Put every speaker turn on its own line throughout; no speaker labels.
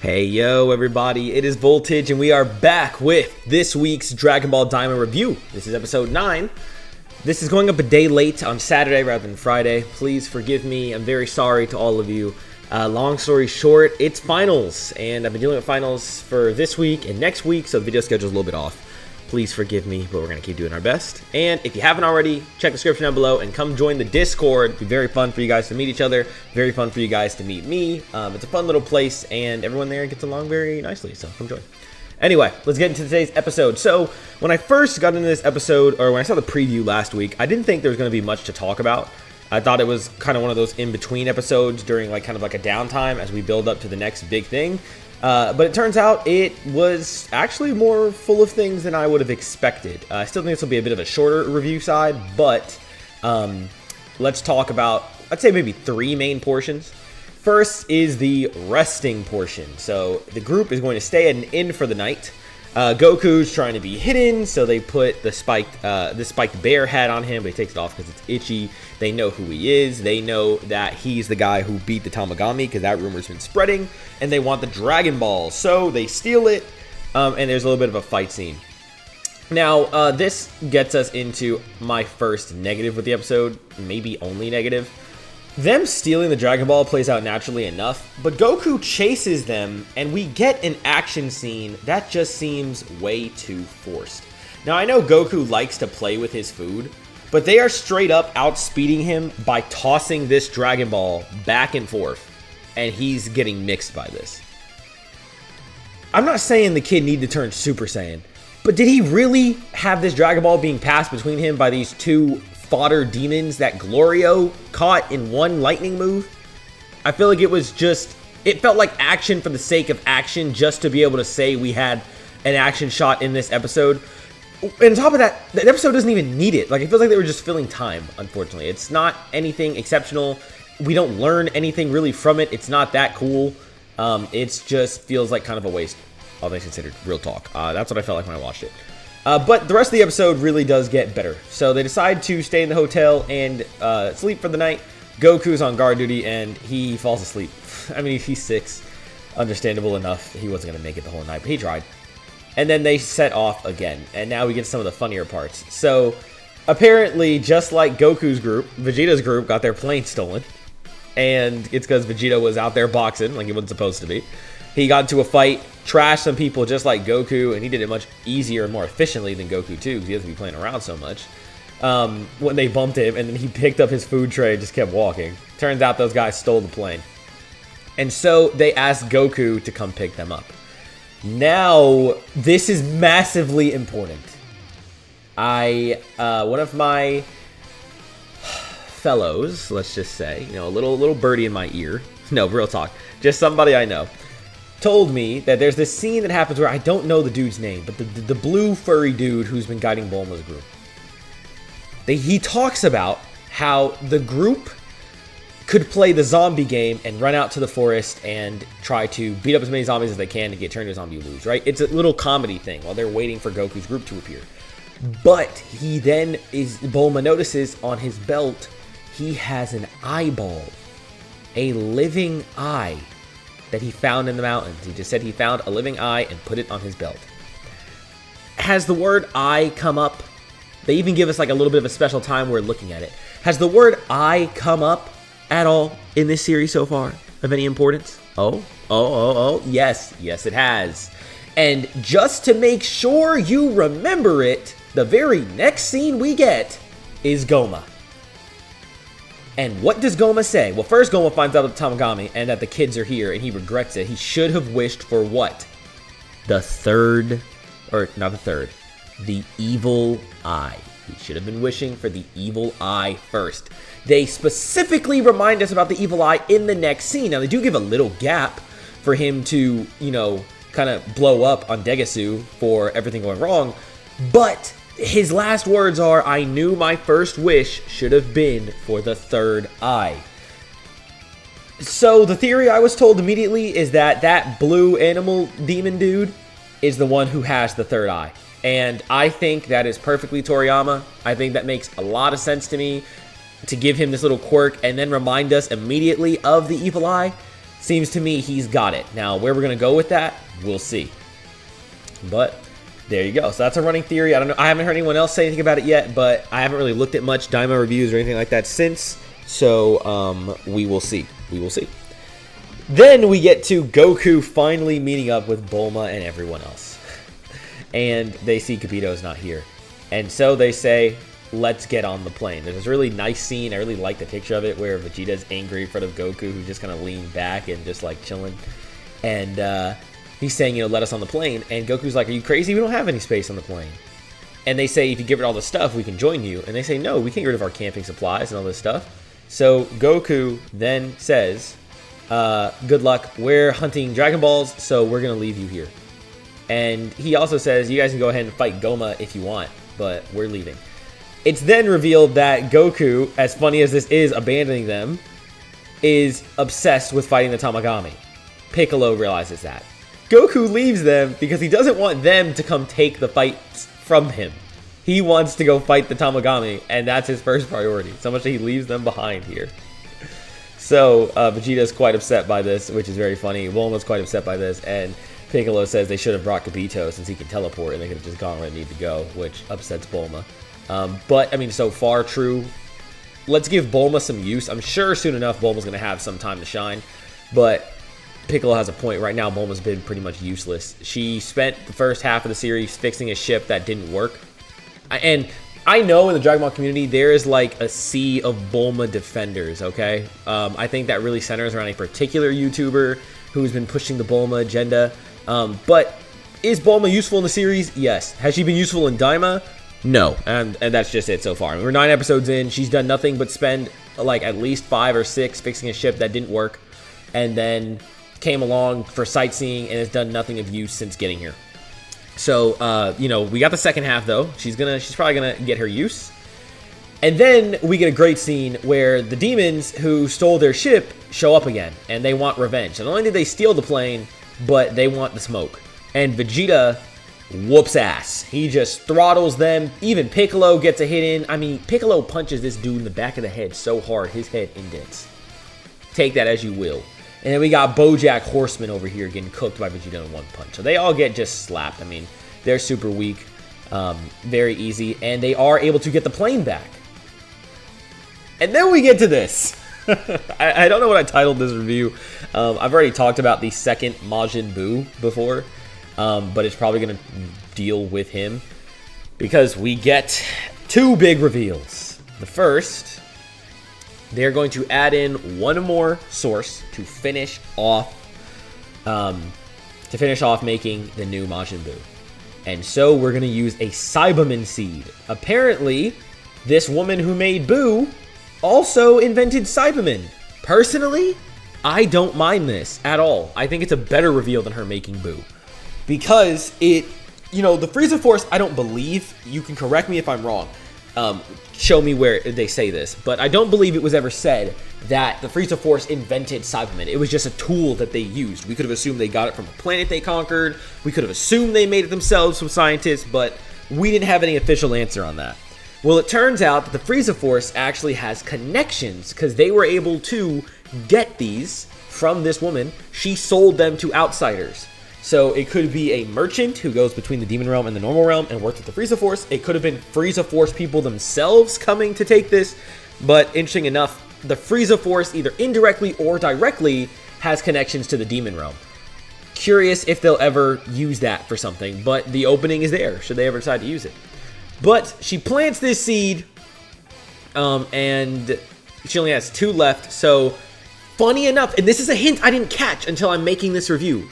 Hey yo everybody, it is Voltage and we are back with this week's Dragon Ball DAIMA review. This is episode 9. This is going up a day late on Saturday rather than Friday. Please forgive me, I'm very sorry to all of you. Long story short, it's finals and I've been dealing with finals for this week and next week, so the video schedule is a little bit off. Please forgive me, but we're going to keep doing our best. And if you haven't already, check the description down below and come join the Discord. It'll be very fun for you guys to meet each other. Very fun for you guys to meet me. It's a fun little place, and everyone there gets along very nicely, so come join. Anyway, let's get into today's episode. So, when I first got into this episode, or when I saw the preview last week, I didn't think there was going to be much to talk about. I thought it was kind of one of those in-between episodes during like kind of like a downtime as we build up to the next big thing. But it turns out it was actually more full of things than I would have expected. I still think this will be a bit of a shorter review side, but let's talk about, I'd say maybe 3 main portions. First is the resting portion. So the group is going to stay at an inn for the night. Goku's trying to be hidden, so they put the spiked bear hat on him, but he takes it off because it's itchy. They know who he is. They know that he's the guy who beat the Tamagami because that rumor's been spreading, and they want the Dragon Ball, so they steal it, and there's a little bit of a fight scene. Now, this gets us into my first negative with the episode, maybe only negative. Them stealing the Dragon Ball plays out naturally enough, but Goku chases them, and we get an action scene that just seems way too forced. Now, I know Goku likes to play with his food, but they are straight up outspeeding him by tossing this Dragon Ball back and forth, and he's getting mixed by this. I'm not saying the kid needed to turn Super Saiyan, but did he really have this Dragon Ball being passed between him by these two fodder demons that Glorio caught in one lightning move? I feel like it felt like action for the sake of action just to be able to say we had an action shot in this episode. And on top of that, the episode doesn't even need it. Like, it feels like they were just filling time, unfortunately. It's not anything exceptional. We don't learn anything really from it. It's not that cool. It just feels like kind of a waste, all things considered. Real talk. That's what I felt like when I watched it. But the rest of the episode really does get better. So they decide to stay in the hotel and sleep for the night. Goku's on guard duty and he falls asleep. I mean, he's 6. Understandable enough. He wasn't going to make it the whole night, but he tried. And then they set off again. And now we get some of the funnier parts. So apparently, just like Goku's group, Vegeta's group got their plane stolen. And it's because Vegeta was out there boxing like he wasn't supposed to be. He got into a fight, trashed some people just like Goku, and he did it much easier and more efficiently than Goku too, because he doesn't be playing around so much. When they bumped him, and then he picked up his food tray and just kept walking. Turns out those guys stole the plane. And so they asked Goku to come pick them up. Now, this is massively important. One of my fellows, let's just say, a little birdie in my ear. No, real talk. Just somebody I know. Told me that there's this scene that happens where I don't know the dude's name, but the blue furry dude who's been guiding Bulma's group. He talks about how the group could play the zombie game and run out to the forest and try to beat up as many zombies as they can to get turned into a zombie you lose, right? It's a little comedy thing while they're waiting for Goku's group to appear. But Bulma notices on his belt, he has an eyeball, a living eye that he found in the mountains. He just said he found a living eye and put it on his belt. Has the word eye come up? They even give us like a little bit of a special time we're looking at it. Has the word eye come up at all in this series so far of any importance? Oh, yes, it has. And just to make sure you remember it, the very next scene we get is Goma. And what does Goma say? Well, first Goma finds out about the Tamagami and that the kids are here, and he regrets it. He should have wished for what? The evil eye. He should have been wishing for the evil eye first. They specifically remind us about the evil eye in the next scene. Now, they do give a little gap for him to, kind of blow up on Degasu for everything going wrong, but his last words are, I knew my first wish should have been for the third eye. So the theory I was told immediately is that blue animal demon dude is the one who has the third eye. And I think that is perfectly Toriyama. I think that makes a lot of sense to me, to give him this little quirk and then remind us immediately of the evil eye. Seems to me he's got it. Now, where we're going to go with that, we'll see. But there you go. So that's a running theory. I don't know. I haven't heard anyone else say anything about it yet, but I haven't really looked at much DAIMA reviews or anything like that since. So we will see. We will see. Then we get to Goku finally meeting up with Bulma and everyone else. And they see Kibito's not here. And so they say, let's get on the plane. There's this really nice scene. I really like the picture of it where Vegeta's angry in front of Goku, who's just kind of leaning back and just like chilling. And he's saying, you know, let us on the plane. And Goku's like, are you crazy? We don't have any space on the plane. And they say, if you give it all the stuff, we can join you. And they say, no, we can't get rid of our camping supplies and all this stuff. So Goku then says, good luck. We're hunting Dragon Balls, so we're going to leave you here. And he also says, you guys can go ahead and fight Goma if you want, but we're leaving. It's then revealed that Goku, as funny as this is, abandoning them, is obsessed with fighting the Tamagami. Piccolo realizes that. Goku leaves them because he doesn't want them to come take the fights from him. He wants to go fight the Tamagami, and that's his first priority. So much that he leaves them behind here. So Vegeta's quite upset by this, which is very funny. Bulma's quite upset by this, and Piccolo says they should have brought Kibito since he can teleport, and they could have just gone where they need to go, which upsets Bulma. But, I mean, so far, true. Let's give Bulma some use. I'm sure soon enough Bulma's going to have some time to shine, but Piccolo has a point. Right now, Bulma's been pretty much useless. She spent the first half of the series fixing a ship that didn't work. And I know in the Dragon Ball community, there is like a sea of Bulma defenders, okay? I think that really centers around a particular YouTuber who's been pushing the Bulma agenda. But is Bulma useful in the series? Yes. Has she been useful in DAIMA? No. And that's just it so far. I mean, we're 9 episodes in. She's done nothing but spend like at least 5 or 6 fixing a ship that didn't work. And then came along for sightseeing and has done nothing of use since getting here. So, you know, we got the second half, though. She's probably going to get her use. And then we get a great scene where the demons who stole their ship show up again, and they want revenge. And not only did they steal the plane, but they want the smoke. And Vegeta whoops ass. He just throttles them. Even Piccolo gets a hit in. I mean, Piccolo punches this dude in the back of the head so hard, his head indents. Take that as you will. And then we got BoJack Horseman over here getting cooked by Vegeta in one punch. So they all get just slapped. I mean, they're super weak. Very easy. And they are able to get the plane back. And then we get to this. I don't know what I titled this review. I've already talked about the second Majin Buu before. But it's probably going to deal with him. Because we get 2 big reveals. The first, they're going to add in one more source to finish off making the new Majin Buu. And so we're going to use a Cyberman seed. Apparently, this woman who made Buu also invented Cyberman. Personally, I don't mind this at all. I think it's a better reveal than her making Buu. Because it, you know, the Frieza Force, I don't believe, you can correct me if I'm wrong. Show me where they say this, but I don't believe it was ever said that the Frieza Force invented Cybermen. It was just a tool that they used. We could have assumed they got it from a planet they conquered. We could have assumed they made it themselves from scientists, but we didn't have any official answer on that. Well, it turns out that the Frieza Force actually has connections because they were able to get these from this woman. She sold them to outsiders. So it could be a merchant who goes between the demon realm and the normal realm and works with the Frieza Force. It could have been Frieza Force people themselves coming to take this. But interesting enough, the Frieza Force either indirectly or directly has connections to the demon realm. Curious if they'll ever use that for something, but the opening is there should they ever decide to use it. But she plants this seed, and she only has 2 left. So funny enough, and this is a hint I didn't catch until I'm making this review.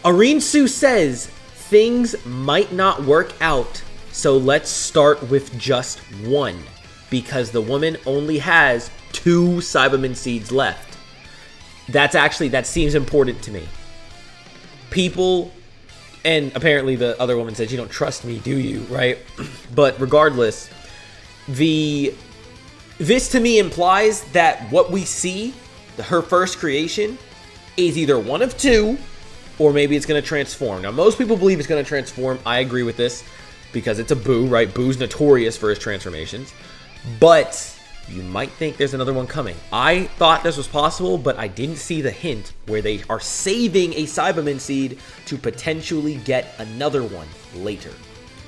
Arinsu says things might not work out, so let's start with just 1, because the woman only has 2 Cyberman seeds left. That seems important to me. People, and apparently the other woman said, you don't trust me, do you, right? But regardless, this to me implies that what we see, her first creation, is either one of 2, or maybe it's going to transform. Now, most people believe it's going to transform. I agree with this because it's a Buu, right? Buu's notorious for his transformations. But you might think there's another one coming. I thought this was possible, but I didn't see the hint where they are saving a Cyberman seed to potentially get another one later.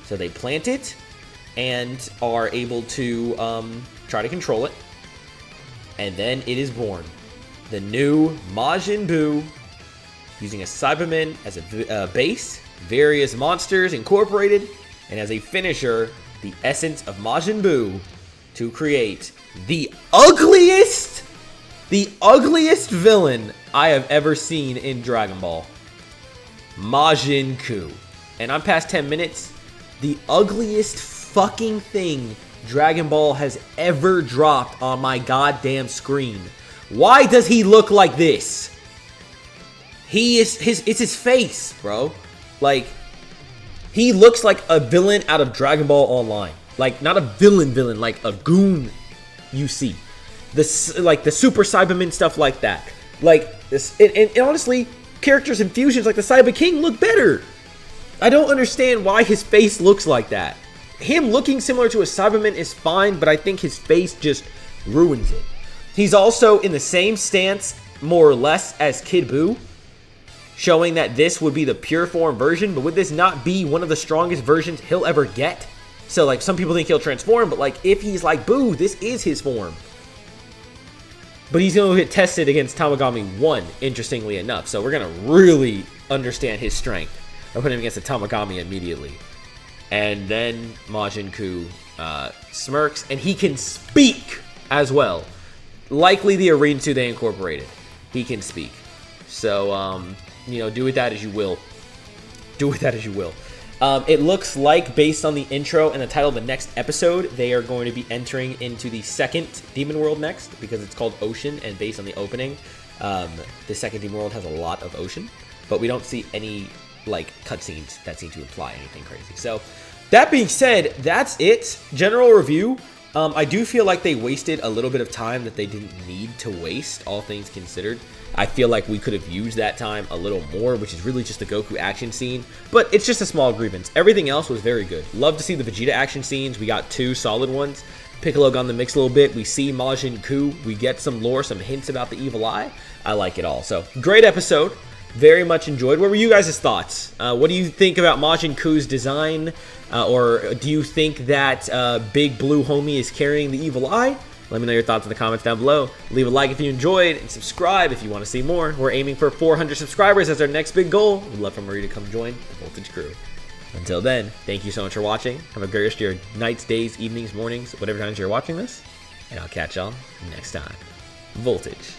So they plant it and are able to try to control it. And then it is born. The new Majin Buu, using a Cyberman as a base, various monsters incorporated, and as a finisher, the essence of Majin Buu to create the ugliest villain I have ever seen in Dragon Ball. Majin Kuu. And I'm past 10 minutes. The ugliest fucking thing Dragon Ball has ever dropped on my goddamn screen. Why does he look like this? It's his face, bro. Like, he looks like a villain out of Dragon Ball Online. Like, not a villain, like a goon you see. Like the Super Cyberman, stuff like that. Like, this, and honestly, characters and fusions like the Cyber King look better. I don't understand why his face looks like that. Him looking similar to a Cyberman is fine, but I think his face just ruins it. He's also in the same stance, more or less, as Kid Buu, showing that this would be the pure form version, but would this not be one of the strongest versions he'll ever get? So, like, some people think he'll transform, but, like, if he's like Buu, this is his form. But he's going to get tested against Tamagami 1, interestingly enough. So we're going to really understand his strength by putting him against the Tamagami immediately. And then Majin Kuu smirks, and he can speak as well. Likely the Arena 2 they incorporated. He can speak. So, you know, do with that as you will. Do with that as you will. It looks like, based on the intro and the title of the next episode, they are going to be entering into the second Demon World next, because it's called Ocean, and based on the opening, the second Demon World has a lot of ocean, but we don't see any, like, cutscenes that seem to imply anything crazy. So, that being said, that's it. General review. I do feel like they wasted a little bit of time that they didn't need to waste, all things considered. I feel like we could have used that time a little more, which is really just the Goku action scene, but it's just a small grievance. Everything else was very good. Love to see the Vegeta action scenes. We got 2 solid ones. Piccolo got in the mix a little bit. We see Majin Kuu. We get some lore, some hints about the evil eye. I like it all. So, great episode. Very much enjoyed. What were you guys' thoughts? What do you think about Majin Kuu's design? Or do you think that Big Blue Homie is carrying the evil eye? Let me know your thoughts in the comments down below. Leave a like if you enjoyed, and subscribe if you want to see more. We're aiming for 400 subscribers as our next big goal. We'd love for Marie to come join the Voltage crew. Until then, thank you so much for watching. Have a great rest of your nights, days, evenings, mornings, whatever times you're watching this. And I'll catch y'all next time. Voltage.